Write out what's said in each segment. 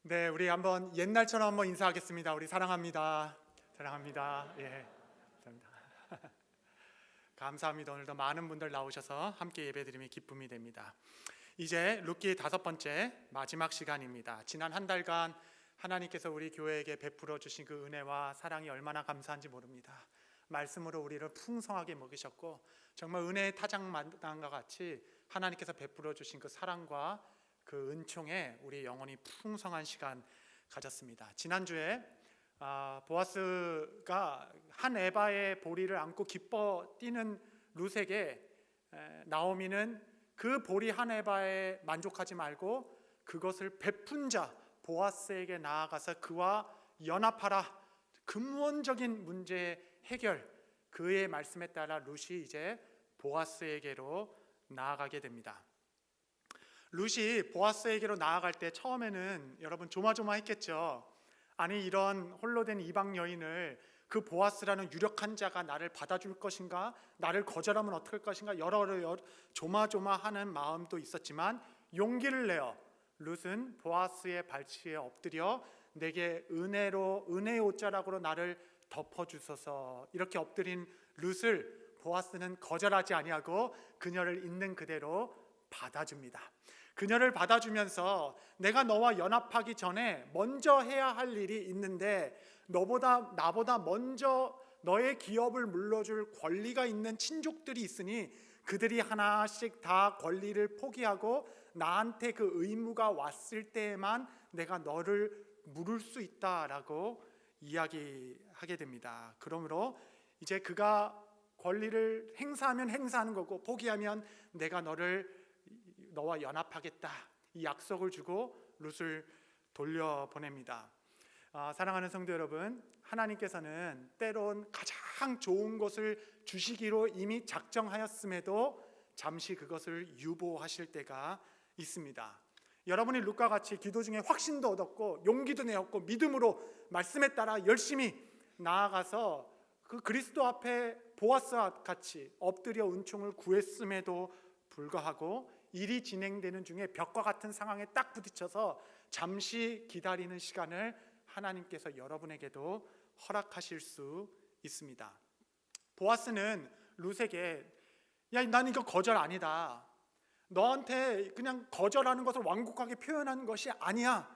네, 우리 한번 옛날처럼 한번 인사하겠습니다. 우리 사랑합니다. 사랑합니다. 예, 감사합니다. 감사합니다. 오늘도 많은 분들 나오셔서 함께 예배드림이 기쁨이 됩니다. 이제 룻기 5번째 마지막 시간입니다. 지난 한 달간 하나님께서 우리 교회에게 베풀어 주신 그 은혜와 사랑이 얼마나 감사한지 모릅니다. 말씀으로 우리를 풍성하게 먹이셨고 정말 은혜의 타작마당과 같이 하나님께서 베풀어 주신 그 사랑과 그 은총에 우리 영혼이 풍성한 시간 가졌습니다. 지난주에 보아스가 한 에바의 보리를 안고 기뻐 뛰는 룻에게 나오미는 그 보리 한 에바에 만족하지 말고 그것을 베푼 자 보아스에게 나아가서 그와 연합하라, 근원적인 문제의 해결, 그의 말씀에 따라 룻이 이제 보아스에게로 나아가게 됩니다. 룻이 보아스에게로 나아갈 때 처음에는 여러분 조마조마했겠죠. 아니, 이런 홀로 된 이방 여인을 그 보아스라는 유력한 자가 나를 받아줄 것인가, 나를 거절하면 어떡할 것인가, 여러 조마조마하는 마음도 있었지만 용기를 내어 룻은 보아스의 발치에 엎드려 내게 은혜의 옷자락으로 나를 덮어주소서, 이렇게 엎드린 룻을 보아스는 거절하지 아니하고 그녀를 있는 그대로 받아줍니다. 그녀를 받아주면서 내가 너와 연합하기 전에 먼저 해야 할 일이 있는데 나보다 먼저 너의 기업을 물려줄 권리가 있는 친족들이 있으니 그들이 하나씩 다 권리를 포기하고 나한테 그 의무가 왔을 때에만 내가 너를 물을 수 있다라고 이야기하게 됩니다. 그러므로 이제 그가 권리를 행사하면 행사하는 거고 포기하면 내가 너와 연합하겠다, 이 약속을 주고 룻을 돌려보냅니다. 사랑하는 성도 여러분, 하나님께서는 때론 가장 좋은 것을 주시기로 이미 작정하였음에도 잠시 그것을 유보하실 때가 있습니다. 여러분이 룻과 같이 기도 중에 확신도 얻었고 용기도 내었고 믿음으로 말씀에 따라 열심히 나아가서 그 그리스도 앞에 보아스와 같이 엎드려 은총을 구했음에도 불구하고 일이 진행되는 중에 벽과 같은 상황에 딱 부딪혀서 잠시 기다리는 시간을 하나님께서 여러분에게도 허락하실 수 있습니다. 보아스는 룻에게 난 이거 거절 아니다, 너한테 그냥 거절하는 것을 완곡하게 표현한 것이 아니야,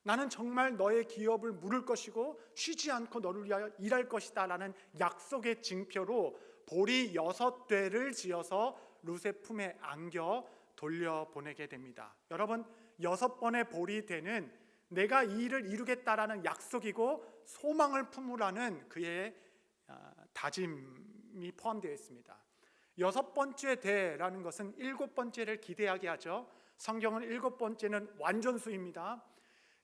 나는 정말 너의 기업을 물을 것이고 쉬지 않고 너를 위하여 일할 것이다 라는 약속의 증표로 보리 6대를 지어서 룻의 품에 안겨 돌려보내게 됩니다. 여러분, 6번의 보리대는 내가 이 일을 이루겠다라는 약속이고 소망을 품으라는 그의 다짐이 포함되어 있습니다. 6번째 대라는 것은 7번째를 기대하게 하죠. 성경은 7번째는 완전수입니다.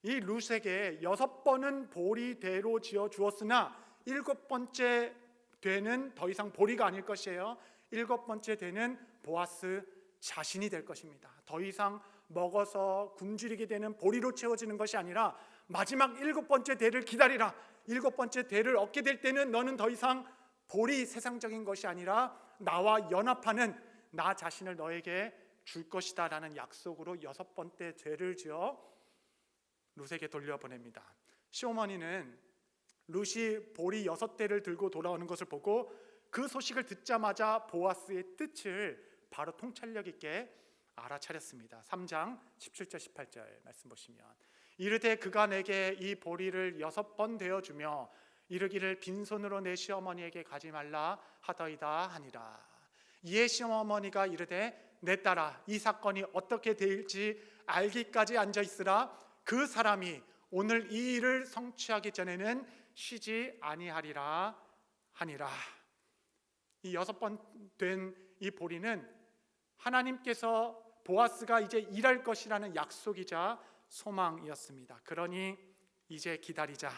이 룻에게 6번은 보리대로 지어 주었으나 7번째 대는 더 이상 보리가 아닐 것이에요. 7번째 대는 보아스 자신이 될 것입니다. 더 이상 먹어서 굶주리게 되는 보리로 채워지는 것이 아니라 마지막 7번째 대를 기다리라, 7번째 대를 얻게 될 때는 너는 더 이상 보리 세상적인 것이 아니라 나와 연합하는 나 자신을 너에게 줄 것이다 라는 약속으로 6번째 대를 지어 룻에게 돌려보냅니다. 시어머니는 룻이 보리 6대를 들고 돌아오는 것을 보고 그 소식을 듣자마자 보아스의 뜻을 바로 통찰력 있게 알아차렸습니다. 3장 17절 18절 말씀 보시면 이르되 그가 내게 이 보리를 6번 되어주며 이르기를 빈손으로 내 시어머니에게 가지 말라 하더이다 하니라. 이에 시어머니가 이르되 내 딸아, 이 사건이 어떻게 될지 알기까지 앉아있으라. 그 사람이 오늘 이 일을 성취하기 전에는 쉬지 아니하리라 하니라. 이 6번 된 이 보리는 하나님께서 보아스가 이제 일할 것이라는 약속이자 소망이었습니다. 그러니 이제 기다리자.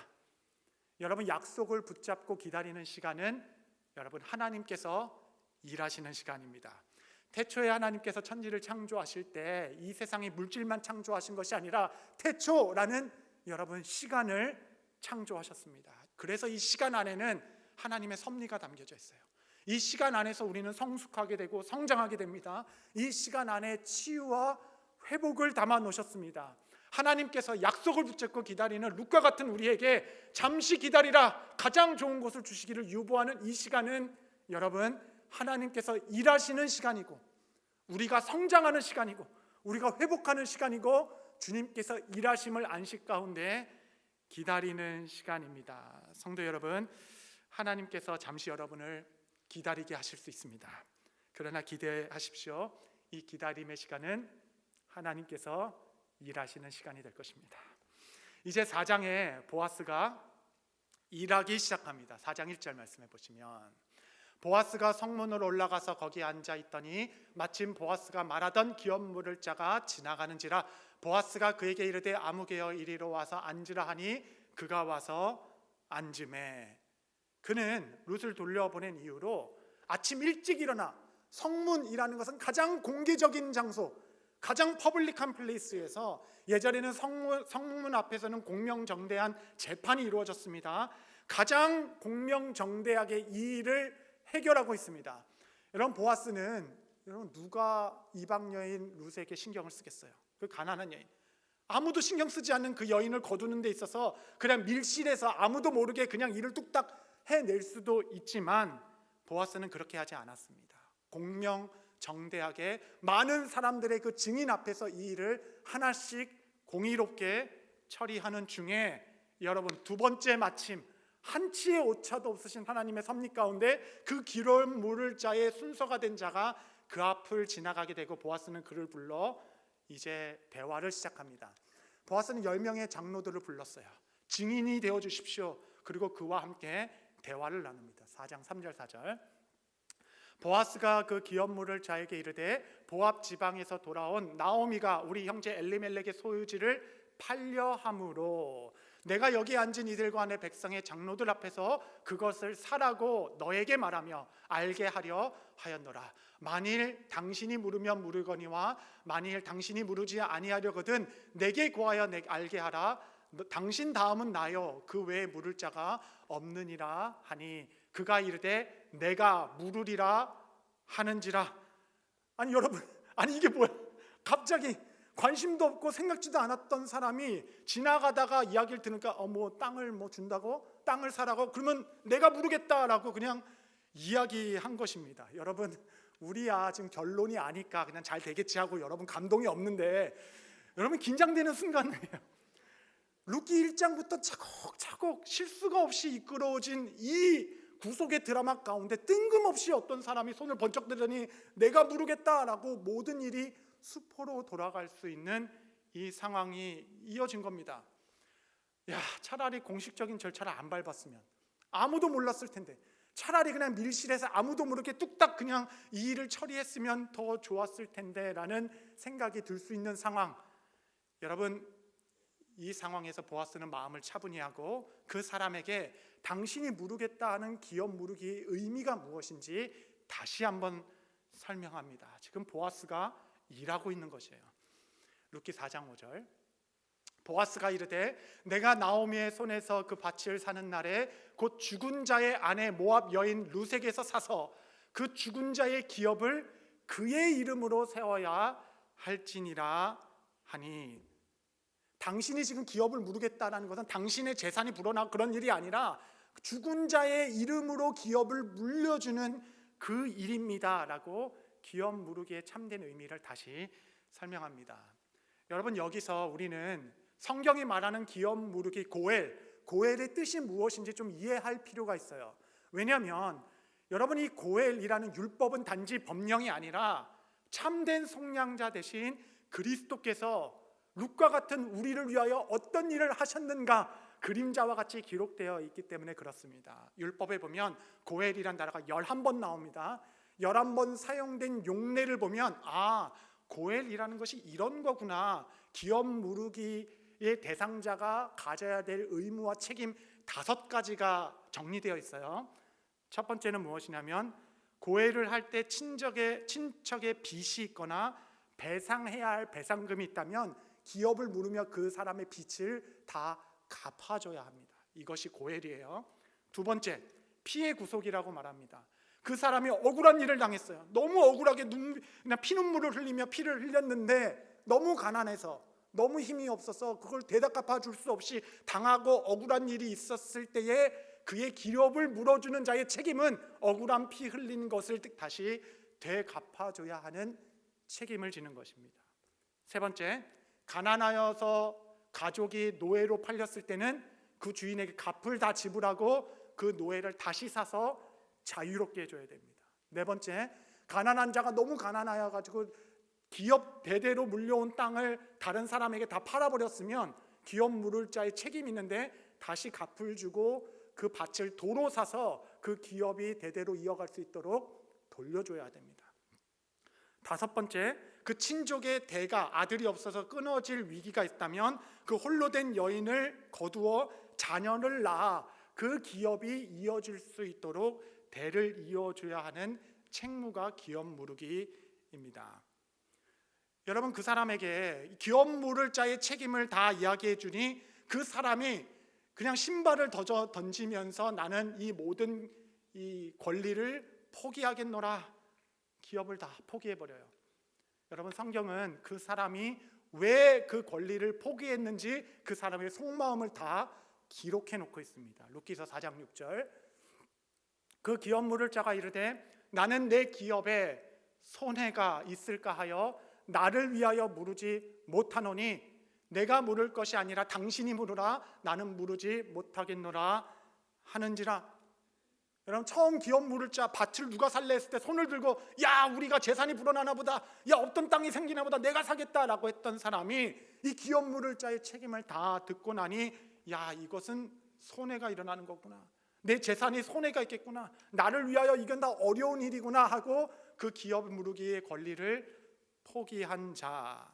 여러분, 약속을 붙잡고 기다리는 시간은 여러분 하나님께서 일하시는 시간입니다. 태초에 하나님께서 천지를 창조하실 때 이 세상의 물질만 창조하신 것이 아니라 태초라는 여러분 시간을 창조하셨습니다. 그래서 이 시간 안에는 하나님의 섭리가 담겨져 있어요. 이 시간 안에서 우리는 성숙하게 되고 성장하게 됩니다. 이 시간 안에 치유와 회복을 담아 놓으셨습니다. 하나님께서 약속을 붙잡고 기다리는 룻과 같은 우리에게 잠시 기다리라, 가장 좋은 것을 주시기를 유보하는 이 시간은 여러분, 하나님께서 일하시는 시간이고 우리가 성장하는 시간이고 우리가 회복하는 시간이고 주님께서 일하심을 안식 가운데 기다리는 시간입니다. 성도 여러분, 하나님께서 잠시 여러분을 기다리게 하실 수 있습니다. 그러나 기대하십시오. 이 기다림의 시간은 하나님께서 일하시는 시간이 될 것입니다. 이제 4장에 보아스가 일하기 시작합니다. 4장 1절 말씀해 보시면, 보아스가 성문으로 올라가서 거기 앉아 있더니 마침 보아스가 말하던 기업물을 자가 지나가는지라. 보아스가 그에게 이르되 아무개여 이리로 와서 앉으라 하니 그가 와서 앉음에, 그는 룻을 돌려보낸 이후로 아침 일찍 일어나, 성문이라는 것은 가장 공개적인 장소, 가장 퍼블릭한 플레이스에서, 예전에는 성문 앞에서는 공명정대한 재판이 이루어졌습니다. 가장 공명정대하게 이 일을 해결하고 있습니다. 여러분, 보아스는, 여러분, 누가 이방 여인 룻에게 신경을 쓰겠어요? 그 가난한 여인, 아무도 신경 쓰지 않는 그 여인을 거두는 데 있어서 그냥 밀실에서 아무도 모르게 그냥 일을 뚝딱 해낼 수도 있지만, 보아스는 그렇게 하지 않았습니다. 공명정대하게 많은 사람들의 그 증인 앞에서 이 일을 하나씩 공의롭게 처리하는 중에, 여러분, 두 번째 마침, 한치의 오차도 없으신 하나님의 섭리 가운데 그 기업물을 자의 순서가 된 자가 그 앞을 지나가게 되고, 보아스는 그를 불러 이제 대화를 시작합니다. 보아스는 10명의 장로들을 불렀어요. 증인이 되어 주십시오. 그리고 그와 함께 대화를 나눕니다. 4장 3절 4절. 보아스가 그 기업물을 자에게 이르되 모압 지방에서 돌아온 나오미가 우리 형제 엘리멜렉의 소유지를 팔려 함으로 내가 여기 앉은 이들과 내 백성의 장로들 앞에서 그것을 사라고 너에게 말하며 알게 하려 하였노라. 만일 당신이 물으면 물으거니와 만일 당신이 물으지 아니하려거든 내게 구하여 내게 알게 하라. 당신 다음은 나요, 그 외에 물을 자가 없느니라 하니 그가 이르되 내가 물으리라 하는지라. 아니 여러분, 아니 이게 뭐야? 갑자기 관심도 없고 생각지도 않았던 사람이 지나가다가 이야기를 들으니까 뭐 땅을 뭐 준다고, 땅을 사라고, 그러면 내가 모르겠다라고 그냥 이야기한 것입니다. 여러분, 우리야 지금 결론이 아니까 그냥 잘 되겠지 하고 여러분 감동이 없는데, 여러분 긴장되는 순간이에요. 룻기 1장부터 차곡차곡 실수가 없이 이끌어진 이 구속의 드라마 가운데 뜬금없이 어떤 사람이 손을 번쩍 들더니 내가 모르겠다라고 모든 일이 수포로 돌아갈 수 있는 이 상황이 이어진 겁니다. 야, 차라리 공식적인 절차를 안 밟았으면, 아무도 몰랐을 텐데, 차라리 그냥 밀실에서 아무도 모르게 뚝딱 그냥 이 일을 처리했으면 더 좋았을 텐데 라는 생각이 들 수 있는 상황. 여러분, 이 상황에서 보아스는 마음을 차분히 하고 그 사람에게 당신이 물으겠다 하는 기업 물으기의 의미가 무엇인지 다시 한번 설명합니다. 지금 보아스가 일하고 있는 것이에요. 룻기 4장 5절. 보아스가 이르되 내가 나오미의 손에서 그 밭을 사는 날에 곧 죽은 자의 아내 모압 여인 룻에게서 사서 그 죽은 자의 기업을 그의 이름으로 세워야 할지니라 하니, 당신이 지금 기업을 물으겠다라는 것은 당신의 재산이 불어나 그런 일이 아니라 죽은 자의 이름으로 기업을 물려주는 그 일입니다 라고 기업 물으기의 참된 의미를 다시 설명합니다. 여러분, 여기서 우리는 성경이 말하는 기업 물으기 고엘의 뜻이 무엇인지 좀 이해할 필요가 있어요. 왜냐하면 여러분, 이 고엘이라는 율법은 단지 법령이 아니라 참된 속량자 대신 그리스도께서 룻과 같은 우리를 위하여 어떤 일을 하셨는가 그림자와 같이 기록되어 있기 때문에 그렇습니다. 율법에 보면 고엘이란 단어가 11번 나옵니다. 11번 사용된 용례를 보면 고엘이라는 것이 이런 거구나. 기업 물으기의 대상자가 가져야 될 의무와 책임 5가지가 정리되어 있어요. 첫 번째는 무엇이냐면, 고엘을 할 때 친척의 빚이 있거나 배상해야 할 배상금이 있다면 기업을 물으며 그 사람의 빚을 다 갚아줘야 합니다. 이것이 고엘이에요. 두 번째, 피해 구속이라고 말합니다. 그 사람이 억울한 일을 당했어요. 너무 억울하게 그냥 피눈물을 흘리며 피를 흘렸는데 너무 가난해서 너무 힘이 없어서 그걸 되갚아 줄 수 없이 당하고 억울한 일이 있었을 때에 그의 기업을 물어주는 자의 책임은 억울한 피 흘린 것을 다시 되갚아줘야 하는 책임을 지는 것입니다. 세 번째, 가난하여서 가족이 노예로 팔렸을 때는 그 주인에게 값을 다 지불하고 그 노예를 다시 사서 자유롭게 해줘야 됩니다. 네 번째, 가난한 자가 너무 가난하여 가지고 기업 대대로 물려온 땅을 다른 사람에게 다 팔아버렸으면 기업 물을 자의 책임이 있는데 다시 값을 주고 그 밭을 도로 사서 그 기업이 대대로 이어갈 수 있도록 돌려줘야 됩니다. 다섯 번째, 그 친족의 대가 아들이 없어서 끊어질 위기가 있다면 그 홀로 된 여인을 거두어 자녀를 낳아 그 기업이 이어질 수 있도록 대를 이어줘야 하는 책무가 기업 무르기입니다. 여러분, 그 사람에게 기업 물을 자의 책임을 다 이야기해 주니 그 사람이 그냥 신발을 던지면서 나는 이 모든 이 권리를 포기하겠노라, 기업을 다 포기해버려요. 여러분, 성경은 그 사람이 왜 그 권리를 포기했는지 그 사람의 속마음을 다 기록해 놓고 있습니다. 룻기서 4장 6절, 그 기업 물을 자가 이르되 나는 내 기업에 손해가 있을까 하여 나를 위하여 물으지 못하노니 내가 물을 것이 아니라 당신이 물으라, 나는 물으지 못하겠노라 하는지라. 여러분, 처음 기업 물을 자 밭을 누가 살래 했을 때 손을 들고 야, 우리가 재산이 불어나나 보다, 야, 없던 땅이 생기나 보다, 내가 사겠다라고 했던 사람이 이 기업 물을 자의 책임을 다 듣고 나니 야, 이것은 손해가 일어나는 거구나, 내 재산이 손해가 있겠구나, 나를 위하여 이건 다 어려운 일이구나 하고 그 기업 무르기의 권리를 포기한 자.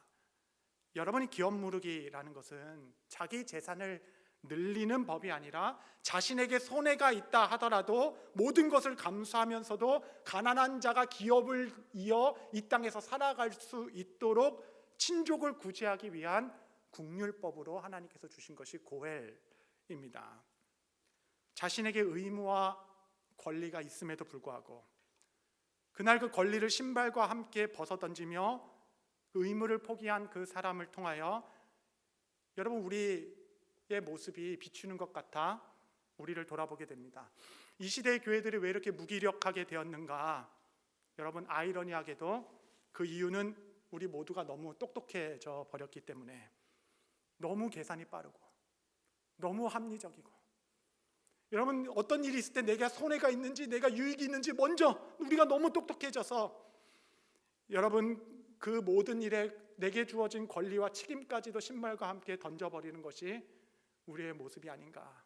여러분이 기업 무르기라는 것은 자기 재산을 늘리는 법이 아니라 자신에게 손해가 있다 하더라도 모든 것을 감수하면서도 가난한 자가 기업을 이어 이 땅에서 살아갈 수 있도록 친족을 구제하기 위한 국률법으로 하나님께서 주신 것이 고헬입니다. 자신에게 의무와 권리가 있음에도 불구하고 그날 그 권리를 신발과 함께 벗어던지며 의무를 포기한 그 사람을 통하여 여러분, 우리의 모습이 비추는 것 같아 우리를 돌아보게 됩니다. 이 시대의 교회들이 왜 이렇게 무기력하게 되었는가? 여러분, 아이러니하게도 그 이유는 우리 모두가 너무 똑똑해져 버렸기 때문에, 너무 계산이 빠르고 너무 합리적이고, 여러분, 어떤 일이 있을 때 내가 손해가 있는지 내가 유익이 있는지 먼저 우리가 너무 똑똑해져서 여러분, 그 모든 일에 내게 주어진 권리와 책임까지도 신발과 함께 던져버리는 것이 우리의 모습이 아닌가.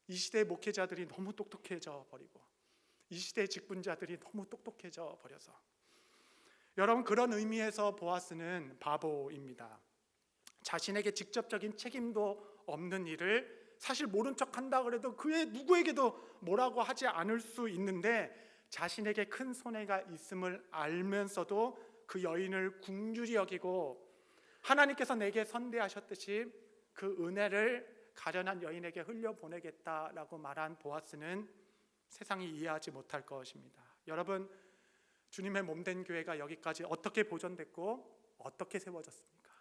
이 시대의 목회자들이 너무 똑똑해져 버리고 이 시대의 직분자들이 너무 똑똑해져 버려서 여러분, 그런 의미에서 보아스는 바보입니다. 자신에게 직접적인 책임도 없는 일을 사실 모른 척 한다 그래도 그의 누구에게도 뭐라고 하지 않을 수 있는데 자신에게 큰 손해가 있음을 알면서도 그 여인을 긍휼히 여기고 하나님께서 내게 선대하셨듯이 그 은혜를 가련한 여인에게 흘려보내겠다라고 말한 보아스는 세상이 이해하지 못할 것입니다. 여러분, 주님의 몸된 교회가 여기까지 어떻게 보존됐고 어떻게 세워졌습니까?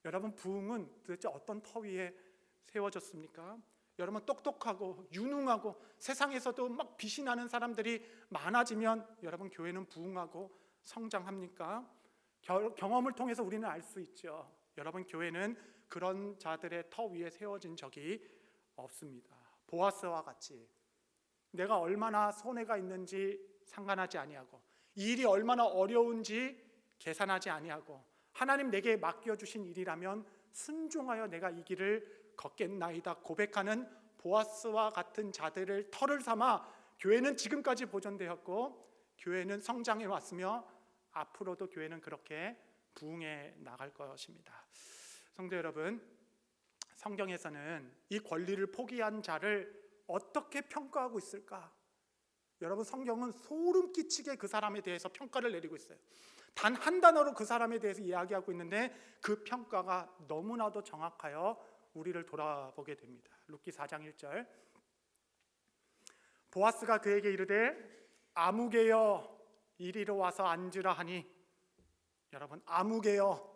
여러분, 부흥은 도대체 어떤 터 위에 세워졌습니까? 여러분, 똑똑하고 유능하고 세상에서도 막 빛이 나는 사람들이 많아지면 여러분, 교회는 부흥하고 성장합니까? 경험을 통해서 우리는 알 수 있죠. 여러분, 교회는 그런 자들의 터 위에 세워진 적이 없습니다. 보아스와 같이 내가 얼마나 손해가 있는지 상관하지 아니하고 이 일이 얼마나 어려운지 계산하지 아니하고 하나님 내게 맡겨주신 일이라면 순종하여 내가 이 길을 걷겠나이다 고백하는 보아스와 같은 자들을 터를 삼아 교회는 지금까지 보존되었고 교회는 성장해 왔으며 앞으로도 교회는 그렇게 부흥해 나갈 것입니다. 성도 여러분, 성경에서는 이 권리를 포기한 자를 어떻게 평가하고 있을까? 여러분, 성경은 소름 끼치게 그 사람에 대해서 평가를 내리고 있어요. 단 한 단어로 그 사람에 대해서 이야기하고 있는데 그 평가가 너무나도 정확하여 우리를 돌아보게 됩니다. 룻기 4장 1절, 보아스가 그에게 이르되 아무개여 이리로 와서 앉으라 하니, 여러분, 아무개여,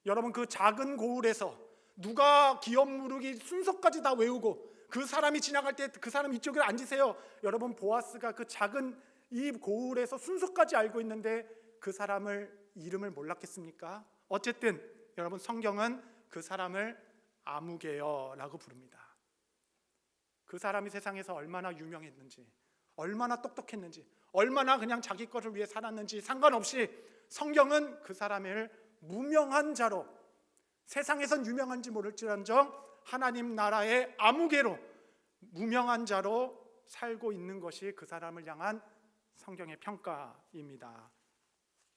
여러분, 그 작은 고을에서 누가 기업 무르기 순서까지 다 외우고 그 사람이 지나갈 때 그 사람 이쪽에 앉으세요. 여러분, 보아스가 그 작은 이 고을에서 순서까지 알고 있는데 그 사람을 이름을 몰랐겠습니까? 어쨌든 여러분, 성경은 그 사람을 아무개여라고 부릅니다. 그 사람이 세상에서 얼마나 유명했는지, 얼마나 똑똑했는지, 얼마나 그냥 자기 것을 위해 살았는지 상관없이 성경은 그 사람을 무명한 자로, 세상에선 유명한지 모를지언정 하나님 나라의 아무개로, 무명한 자로 살고 있는 것이 그 사람을 향한 성경의 평가입니다.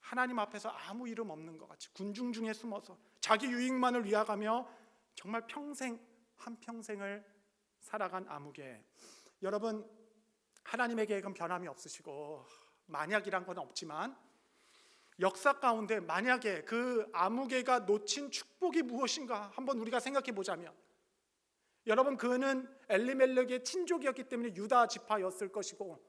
하나님 앞에서 아무 이름 없는 것 같이 군중 중에 숨어서 자기 유익만을 위하가며 정말 평생, 한평생을 살아간 아무개. 여러분, 하나님의 계획은 변함이 없으시고 만약이란 건 없지만 역사 가운데 만약에 그 아무개가 놓친 축복이 무엇인가 한번 우리가 생각해 보자면, 여러분, 그는 엘리멜렉의 친족이었기 때문에 유다 지파였을 것이고,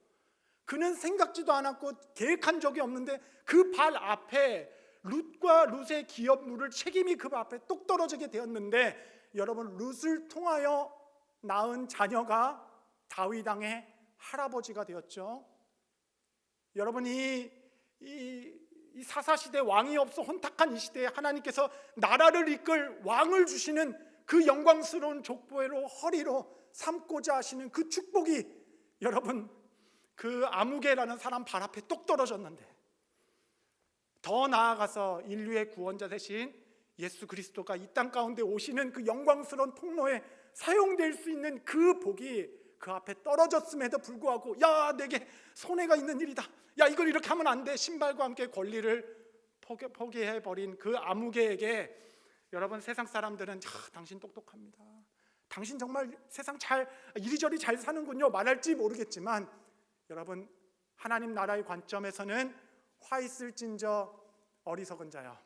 그는 생각지도 않았고 계획한 적이 없는데 그 발 앞에 룻과 룻의 기업 물을 책임이 그 앞에 똑 떨어지게 되었는데, 여러분, 룻을 통하여 낳은 자녀가 다윗 왕의 할아버지가 되었죠. 여러분, 이 사사시대 왕이 없어 혼탁한 이 시대에 하나님께서 나라를 이끌 왕을 주시는 그 영광스러운 족보로 허리로 삼고자 하시는 그 축복이, 여러분, 그 아무개라는 사람 발 앞에 똑 떨어졌는데, 더 나아가서 인류의 구원자 되신 예수 그리스도가 이 땅 가운데 오시는 그 영광스러운 통로에 사용될 수 있는 그 복이 그 앞에 떨어졌음에도 불구하고, 야, 내게 손해가 있는 일이다, 야, 이걸 이렇게 하면 안 돼, 신발과 함께 권리를 포기해버린 그 아무개에게, 여러분, 세상 사람들은 당신 똑똑합니다, 당신 정말 세상 잘 이리저리 잘 사는군요 말할지 모르겠지만, 여러분, 하나님 나라의 관점에서는 화 있을진저 어리석은 자여,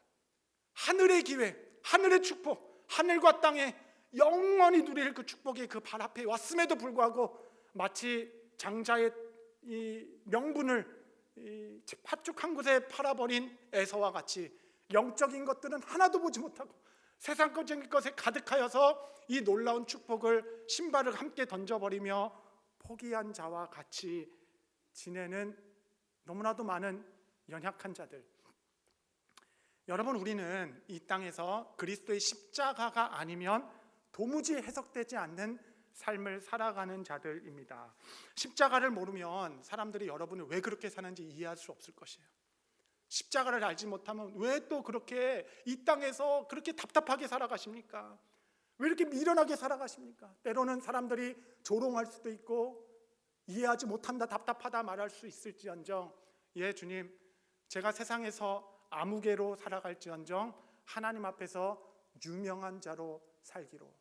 하늘의 기회, 하늘의 축복, 하늘과 땅에 영원히 누릴 그 축복이 그 발 앞에 왔음에도 불구하고 마치 장자의 이 명분을 팥죽 한 곳에 팔아버린 에서와 같이 영적인 것들은 하나도 보지 못하고 세상적인 것에 가득하여서 이 놀라운 축복을, 신발을 함께 던져버리며 포기한 자와 같이 지내는 너무나도 많은 연약한 자들. 여러분, 우리는 이 땅에서 그리스도의 십자가가 아니면 도무지 해석되지 않는 삶을 살아가는 자들입니다. 십자가를 모르면 사람들이 여러분을 왜 그렇게 사는지 이해할 수 없을 것이에요. 십자가를 알지 못하면 왜 또 그렇게 이 땅에서 그렇게 답답하게 살아가십니까? 왜 이렇게 미련하게 살아가십니까? 때로는 사람들이 조롱할 수도 있고 이해하지 못한다, 답답하다 말할 수 있을지언정, 예, 주님, 제가 세상에서 아무개로 살아갈지언정 하나님 앞에서 유명한 자로 살기로,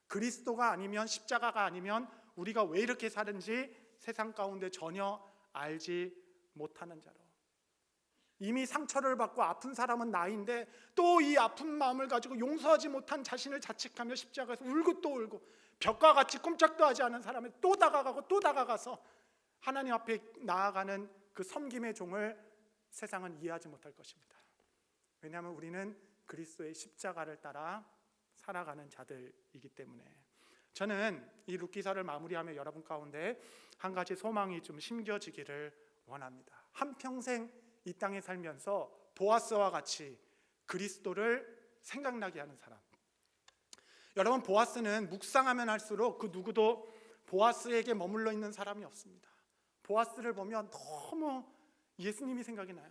그리스도가 아니면, 십자가가 아니면 우리가 왜 이렇게 사는지 세상 가운데 전혀 알지 못하는 자로, 이미 상처를 받고 아픈 사람은 나인데 또 이 아픈 마음을 가지고 용서하지 못한 자신을 자책하며 십자가에서 울고 또 울고, 벽과 같이 꼼짝도 하지 않은 사람에 또 다가가고 또 다가가서 하나님 앞에 나아가는 그 섬김의 종을 세상은 이해하지 못할 것입니다. 왜냐하면 우리는 그리스도의 십자가를 따라 살아가는 자들이기 때문에. 저는 이 룻기서를 마무리하며 여러분 가운데 한 가지 소망이 좀 심겨지기를 원합니다. 한평생 이 땅에 살면서 보아스와 같이 그리스도를 생각나게 하는 사람. 여러분, 보아스는 묵상하면 할수록 그 누구도 보아스에게 머물러 있는 사람이 없습니다. 보아스를 보면 너무 예수님이 생각이 나요.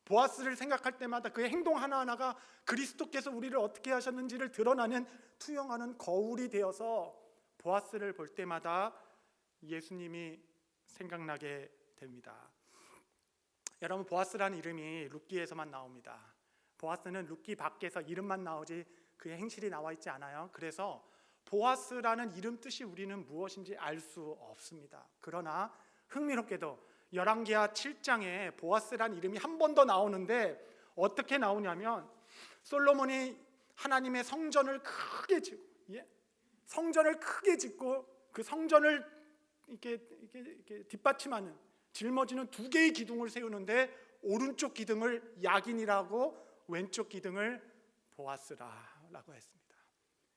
보아스를 생각할 때마다 그의 행동 하나하나가 그리스도께서 우리를 어떻게 하셨는지를 드러나는, 투영하는 거울이 되어서 보아스를 볼 때마다 예수님이 생각나게 됩니다. 여러분, 보아스라는 이름이 룻기에서만 나옵니다. 보아스는 룻기 밖에서 이름만 나오지 그의 행실이 나와 있지 않아요. 그래서 보아스라는 이름 뜻이 우리는 무엇인지 알 수 없습니다. 그러나 흥미롭게도 열왕기하 7장에 보아스라는 이름이 한 번 더 나오는데, 어떻게 나오냐면 솔로몬이 하나님의 성전을 크게 짓고, 성전을 크게 짓고 그 성전을 이렇게 뒷받침하는, 짊어지는 두 개의 기둥을 세우는데 오른쪽 기둥을 야긴이라고 왼쪽 기둥을 보아스라고 했습니다.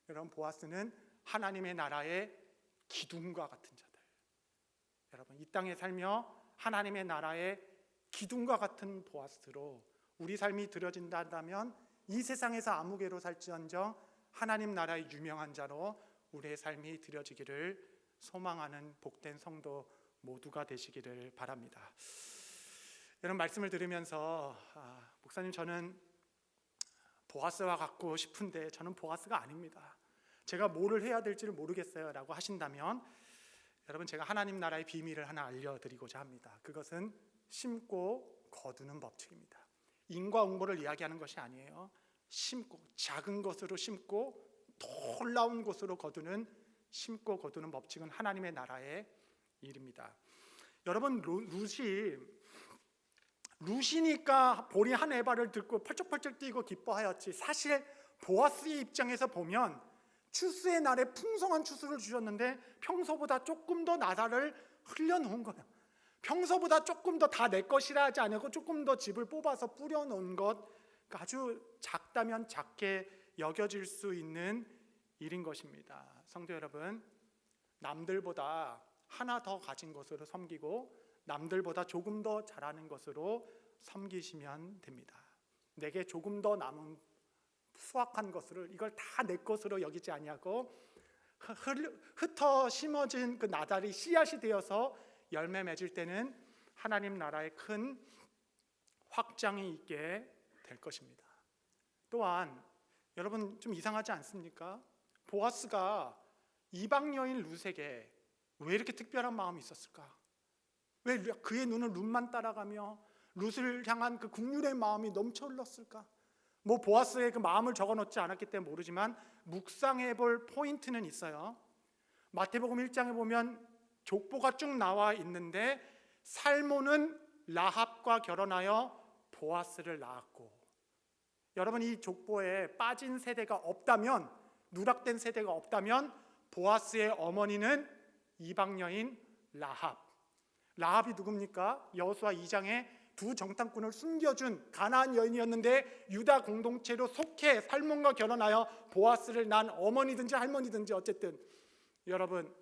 여러분, 보아스는 하나님의 나라의 기둥과 같은 자들. 여러분, 이 땅에 살며 하나님의 나라의 기둥과 같은 보아스로 우리 삶이 드려진다면 이 세상에서 아무개로 살지언정 하나님 나라의 유명한 자로 우리의 삶이 드려지기를 소망하는 복된 성도 모두가 되시기를 바랍니다. 이런 말씀을 들으면서 목사님, 저는 보아스와 갖고 싶은데 저는 보아스가 아닙니다. 제가 뭐를 해야 될지를 모르겠어요 라고 하신다면 여러분, 제가 하나님 나라의 비밀을 하나 알려드리고자 합니다. 그것은 심고 거두는 법칙입니다. 인과응보를 이야기하는 것이 아니에요. 심고, 작은 것으로 심고 놀라운 것으로 거두는, 심고 거두는 법칙은 하나님의 나라의 일입니다. 여러분, 룻이니까 보리 한 에바를 듣고 펄쩍펄쩍 뛰고 기뻐하였지, 사실 보아스의 입장에서 보면 추수의 날에 풍성한 추수를 주셨는데 평소보다 조금 더 나사를 흘려놓은 거예요. 평소보다 조금 더 다 내 것이라 하지 않고 조금 더 즙을 뽑아서 뿌려놓은 것, 아주 작다면 작게 여겨질 수 있는 일인 것입니다. 성도 여러분, 남들보다 하나 더 가진 것으로 섬기고 남들보다 조금 더 잘하는 것으로 섬기시면 됩니다. 내게 조금 더 남은 수확한 것을, 이걸 다 내 것으로 여기지 아니하고 흩어 심어진 그 나달이 씨앗이 되어서 열매 맺을 때는 하나님 나라의 큰 확장이 있게 될 것입니다. 또한 여러분, 좀 이상하지 않습니까? 보아스가 이방 여인 룻에게 왜 이렇게 특별한 마음이 있었을까? 왜 그의 눈은 룻만 따라가며 룻을 향한 그 긍휼의 마음이 넘쳐 흘렀을까? 뭐 보아스의 그 마음을 적어놓지 않았기 때문에 모르지만 묵상해 볼 포인트는 있어요. 마태복음 1장에 보면 족보가 쭉 나와 있는데 살모는 라합과 결혼하여 보아스를 낳았고, 여러분, 이 족보에 빠진 세대가 없다면, 누락된 세대가 없다면 보아스의 어머니는 이방 여인 라합이 누굽니까? 여호수아 2장에 두 정탐꾼을 숨겨준 가나안 여인이었는데 유다 공동체로 속해 살몬과 결혼하여 보아스를 낳은 어머니든지 할머니든지 어쨌든 여러분,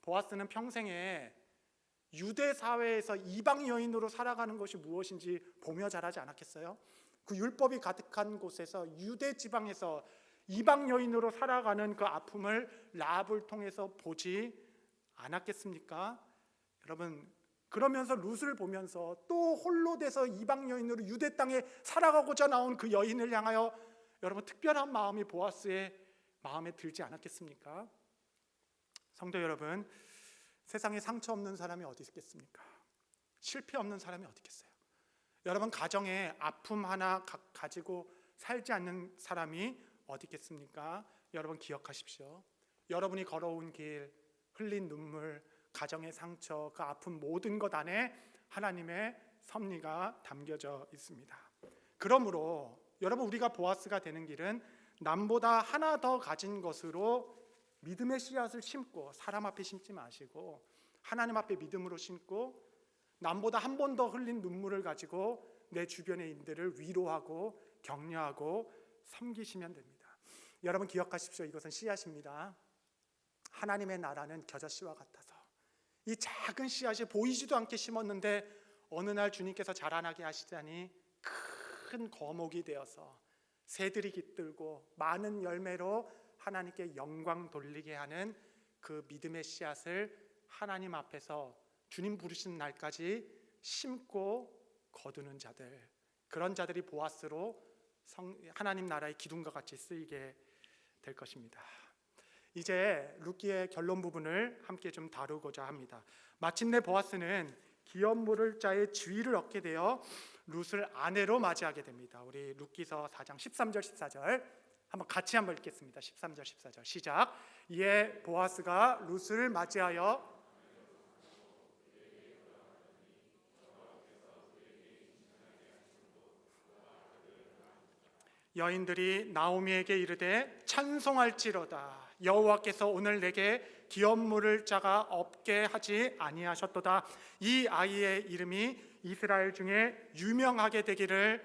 보아스는 평생에 유대 사회에서 이방 여인으로 살아가는 것이 무엇인지 보며 자라지 않았겠어요? 그 율법이 가득한 곳에서 유대 지방에서 이방 여인으로 살아가는 그 아픔을 라합을 통해서 보지 않았겠습니까? 여러분, 그러면서 룻을 보면서 또 홀로 돼서 이방 여인으로 유대 땅에 살아가고자 나온 그 여인을 향하여 여러분, 특별한 마음이 보아스의 마음에 들지 않았겠습니까? 성도 여러분, 세상에 상처 없는 사람이 어디 있겠습니까? 실패 없는 사람이 어디 있겠어요? 여러분, 가정에 아픔 하나 가지고 살지 않는 사람이 어디 있겠습니까? 여러분, 기억하십시오. 여러분이 걸어온 길, 흘린 눈물, 가정의 상처, 그 아픈 모든 것 안에 하나님의 섭리가 담겨져 있습니다. 그러므로 여러분, 우리가 보아스가 되는 길은 남보다 하나 더 가진 것으로 믿음의 씨앗을 심고, 사람 앞에 심지 마시고 하나님 앞에 믿음으로 심고, 남보다 한 번 더 흘린 눈물을 가지고 내 주변의 인들을 위로하고 격려하고 섬기시면 됩니다. 여러분, 기억하십시오. 이것은 씨앗입니다. 하나님의 나라는 겨자씨와 같아서 이 작은 씨앗이 보이지도 않게 심었는데 어느 날 주님께서 자라나게 하시자니 큰 거목이 되어서 새들이 깃들고 많은 열매로 하나님께 영광 돌리게 하는 그 믿음의 씨앗을 하나님 앞에서 주님 부르시는 날까지 심고 거두는 자들, 그런 자들이 보아스로 하나님 나라의 기둥과 같이 쓰이게 될 것입니다. 이제 룻기의 결론 부분을 함께 좀 다루고자 합니다. 마침내 보아스는 기업 물을 자의 지위를 얻게 되어 룻을 아내로 맞이하게 됩니다. 우리 룻기서 4장 13절 14절 한번 같이 한번 읽겠습니다. 13절 14절 시작. 이에 보아스가 룻을 맞이하여 여인들이 나오미에게 이르되 찬송할지로다. 여호와께서 오늘 내게 기업 물을 자가 없게 하지 아니하셨도다. 이 아이의 이름이 이스라엘 중에 유명하게 되기를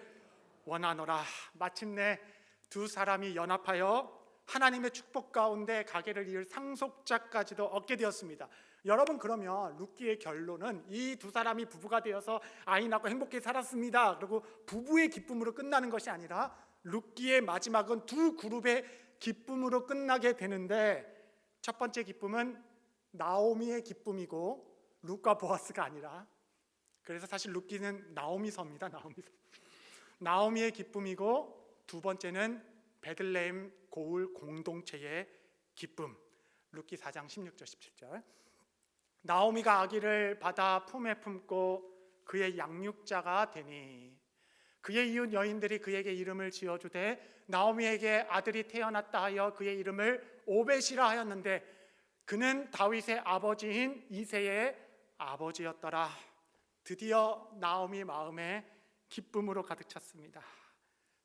원하노라. 마침내 두 사람이 연합하여 하나님의 축복 가운데 가게를 이을 상속자까지도 얻게 되었습니다. 여러분, 그러면 룻기의 결론은 이 두 사람이 부부가 되어서 아이 낳고 행복히 살았습니다, 그리고 부부의 기쁨으로 끝나는 것이 아니라 룻기의 마지막은 두 그룹의 기쁨으로 끝나게 되는데, 첫 번째 기쁨은 나오미의 기쁨이고 룻과 보아스가 아니라, 그래서 사실 룻기는 나오미서입니다. 나오미의 기쁨이고, 두 번째는 베들레헴 고을 공동체의 기쁨. 룻기 4장 16절 17절. 나오미가 아기를 받아 품에 품고 그의 양육자가 되니 그의 이웃 여인들이 그에게 이름을 지어주되 나오미에게 아들이 태어났다 하여 그의 이름을 오벳이라 하였는데 그는 다윗의 아버지인 이새의 아버지였더라. 드디어 나오미 마음에 기쁨으로 가득 찼습니다.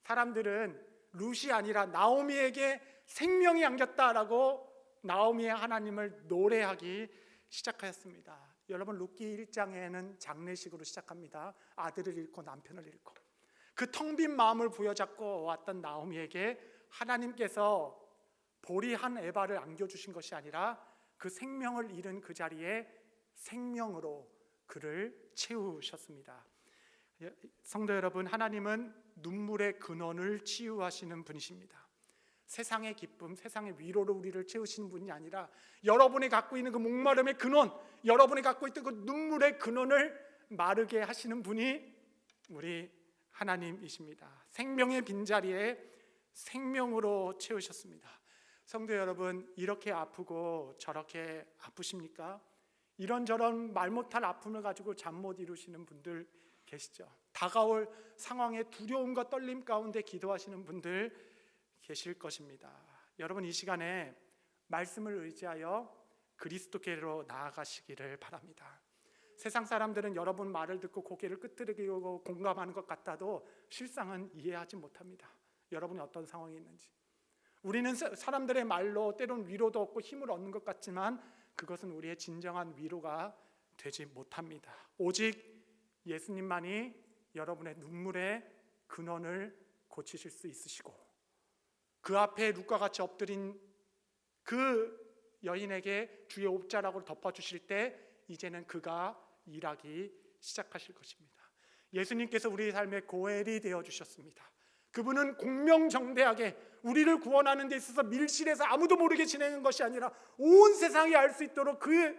사람들은 룻이 아니라 나오미에게 생명이 안겼다라고 나오미의 하나님을 노래하기 시작하였습니다. 여러분, 룻기 1장에는 장례식으로 시작합니다. 아들을 잃고 남편을 잃고 그 텅 빈 마음을 부여잡고 왔던 나오미에게 하나님께서 보리 한 에바를 안겨주신 것이 아니라 그 생명을 잃은 그 자리에 생명으로 그를 채우셨습니다. 성도 여러분, 하나님은 눈물의 근원을 치유하시는 분이십니다. 세상의 기쁨, 세상의 위로로 우리를 채우시는 분이 아니라 여러분이 갖고 있는 그 목마름의 근원, 여러분이 갖고 있던 그 눈물의 근원을 마르게 하시는 분이 우리 하나님이십니다. 생명의 빈자리에 생명으로 채우셨습니다. 성도 여러분, 이렇게 아프고 저렇게 아프십니까? 이런저런 말 못할 아픔을 가지고 잠 못 이루시는 분들 계시죠? 다가올 상황의 두려움과 떨림 가운데 기도하시는 분들 계실 것입니다. 여러분, 이 시간에 말씀을 의지하여 그리스도께로 나아가시기를 바랍니다. 세상 사람들은 여러분 말을 듣고 고개를 끄트리고 공감하는 것 같아도 실상은 이해하지 못합니다. 여러분이 어떤 상황이 있는지. 우리는 사람들의 말로 때론 위로도 얻고 힘을 얻는 것 같지만 그것은 우리의 진정한 위로가 되지 못합니다. 오직 예수님만이 여러분의 눈물의 근원을 고치실 수 있으시고, 그 앞에 룻과 같이 엎드린 그 여인에게 주의 옵자락으로 덮어주실 때 이제는 그가 일하기 시작하실 것입니다. 예수님께서 우리 삶의 고엘이 되어주셨습니다. 그분은 공명정대하게 우리를 구원하는 데 있어서 밀실에서 아무도 모르게 지내는 것이 아니라 온 세상이 알 수 있도록 그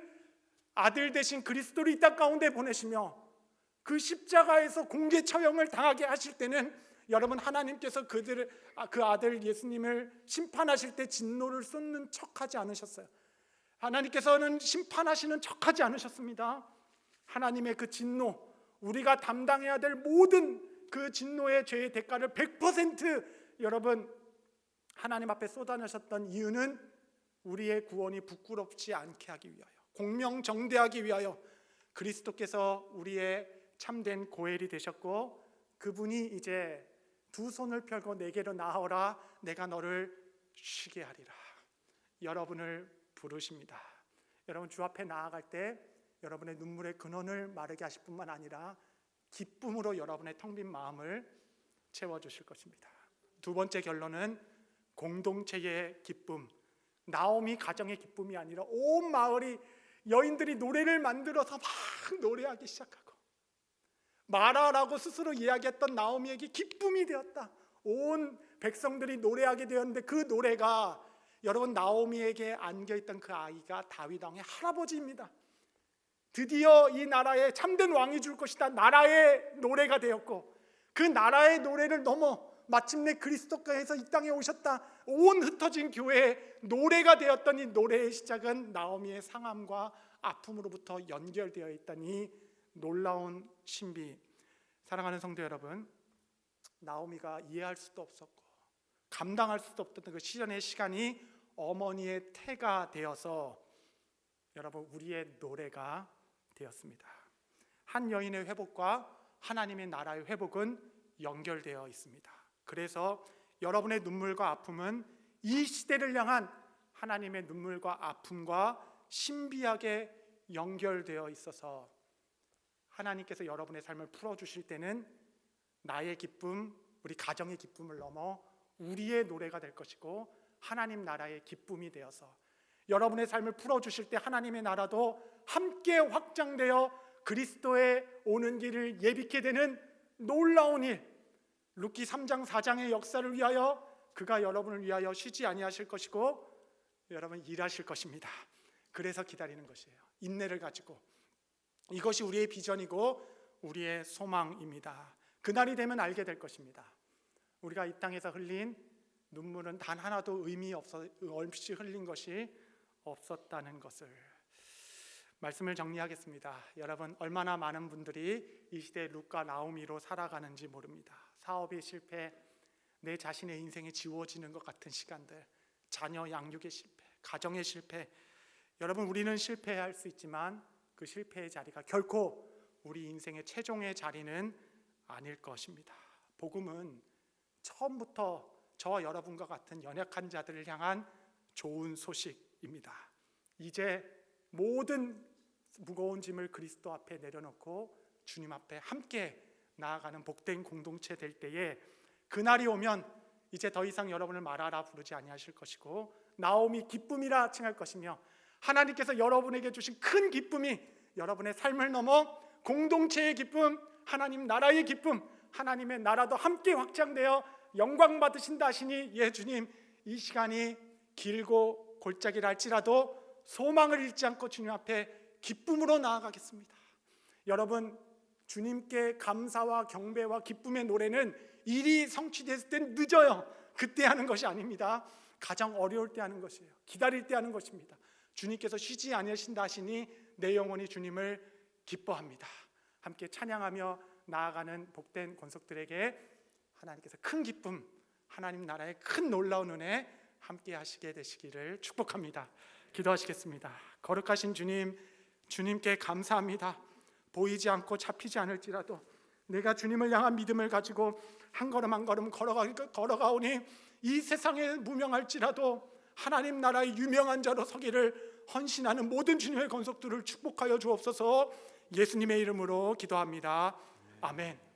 아들 대신 그리스도를 이 땅 가운데 보내시며 그 십자가에서 공개 처형을 당하게 하실 때는 여러분, 하나님께서 그 아들 예수님을 심판하실 때 진노를 쏟는 척하지 않으셨어요. 하나님께서는 심판하시는 척하지 않으셨습니다. 하나님의 그 진노, 우리가 담당해야 될 모든 그 진노의 죄의 대가를 100% 여러분 하나님 앞에 쏟아내셨던 이유는 우리의 구원이 부끄럽지 않게 하기 위하여, 공명정대하기 위하여 그리스도께서 우리의 참된 고엘이 되셨고, 그분이 이제 두 손을 펴고 내게로 나아오라, 내가 너를 쉬게 하리라, 여러분을 부르십니다. 여러분, 주 앞에 나아갈 때 여러분의 눈물의 근원을 마르게 하실 뿐만 아니라 기쁨으로 여러분의 텅 빈 마음을 채워주실 것입니다. 두 번째 결론은 공동체의 기쁨, 나오미 가정의 기쁨이 아니라 온 마을이, 여인들이 노래를 만들어서 막 노래하기 시작하고, 마라라고 스스로 이야기했던 나오미에게 기쁨이 되었다. 온 백성들이 노래하게 되었는데 그 노래가 여러분 나오미에게 안겨있던 그 아이가 다윗 왕의 할아버지입니다. 드디어 이 나라에 참된 왕이 줄 것이다, 나라의 노래가 되었고, 그 나라의 노래를 넘어 마침내 그리스도께서 이 땅에 오셨다, 온 흩어진 교회의 노래가 되었던 이 노래의 시작은 나오미의 상함과 아픔으로부터 연결되어 있던 이 놀라운 신비. 사랑하는 성도 여러분, 나오미가 이해할 수도 없었고 감당할 수도 없던 그 시련의 시간이 어머니의 태가 되어서 여러분 우리의 노래가 되었습니다. 한 여인의 회복과 하나님의 나라의 회복은 연결되어 있습니다. 그래서 여러분의 눈물과 아픔은 이 시대를 향한 하나님의 눈물과 아픔과 신비하게 연결되어 있어서 하나님께서 여러분의 삶을 풀어주실 때는 나의 기쁨, 우리 가정의 기쁨을 넘어 우리의 노래가 될 것이고 하나님 나라의 기쁨이 되어서 여러분의 삶을 풀어주실 때 하나님의 나라도 함께 확장되어 그리스도의 오는 길을 예비케 되는 놀라운 일, 룻기 3장 4장의 역사를 위하여 그가 여러분을 위하여 쉬지 아니하실 것이고 여러분 일하실 것입니다. 그래서 기다리는 것이에요. 인내를 가지고. 이것이 우리의 비전이고 우리의 소망입니다. 그날이 되면 알게 될 것입니다. 우리가 이 땅에서 흘린 눈물은 단 하나도 의미 없이 흘린 것이 없었다는 것을. 말씀을 정리하겠습니다. 여러분, 얼마나 많은 분들이 이 시대 룻과 나오미로 살아가는지 모릅니다. 사업의 실패, 내 자신의 인생이 지워지는 것 같은 시간들, 자녀 양육의 실패, 가정의 실패. 여러분, 우리는 실패할 수 있지만 그 실패의 자리가 결코 우리 인생의 최종의 자리는 아닐 것입니다. 복음은 처음부터 저와 여러분과 같은 연약한 자들을 향한 좋은 소식입니다. 이제 모든 무거운 짐을 그리스도 앞에 내려놓고 주님 앞에 함께 나아가는 복된 공동체 될 때에 그날이 오면 이제 더 이상 여러분을 말하라 부르지 아니하실 것이고 나오미 기쁨이라 칭할 것이며 하나님께서 여러분에게 주신 큰 기쁨이 여러분의 삶을 넘어 공동체의 기쁨, 하나님 나라의 기쁨, 하나님의 나라도 함께 확장되어 영광 받으신다 하시니 예 주님, 이 시간이 길고 골짜기라 할지라도 소망을 잃지 않고 주님 앞에 기쁨으로 나아가겠습니다. 여러분, 주님께 감사와 경배와 기쁨의 노래는 일이 성취됐을 땐 늦어요. 그때 하는 것이 아닙니다. 가장 어려울 때 하는 것이에요. 기다릴 때 하는 것입니다. 주님께서 쉬지 아니하신다 하시니 내 영혼이 주님을 기뻐합니다. 함께 찬양하며 나아가는 복된 권속들에게 하나님께서 큰 기쁨, 하나님 나라의 큰 놀라운 은혜 함께 하시게 되시기를 축복합니다. 기도하시겠습니다. 거룩하신 주님, 주님께 감사합니다. 보이지 않고 잡히지 않을지라도 내가 주님을 향한 믿음을 가지고 한 걸음 한 걸음 걸어가오니 이 세상에 무명할지라도 하나님 나라의 유명한 자로 서기를 헌신하는 모든 주님의 권속들을 축복하여 주옵소서. 예수님의 이름으로 기도합니다. 아멘.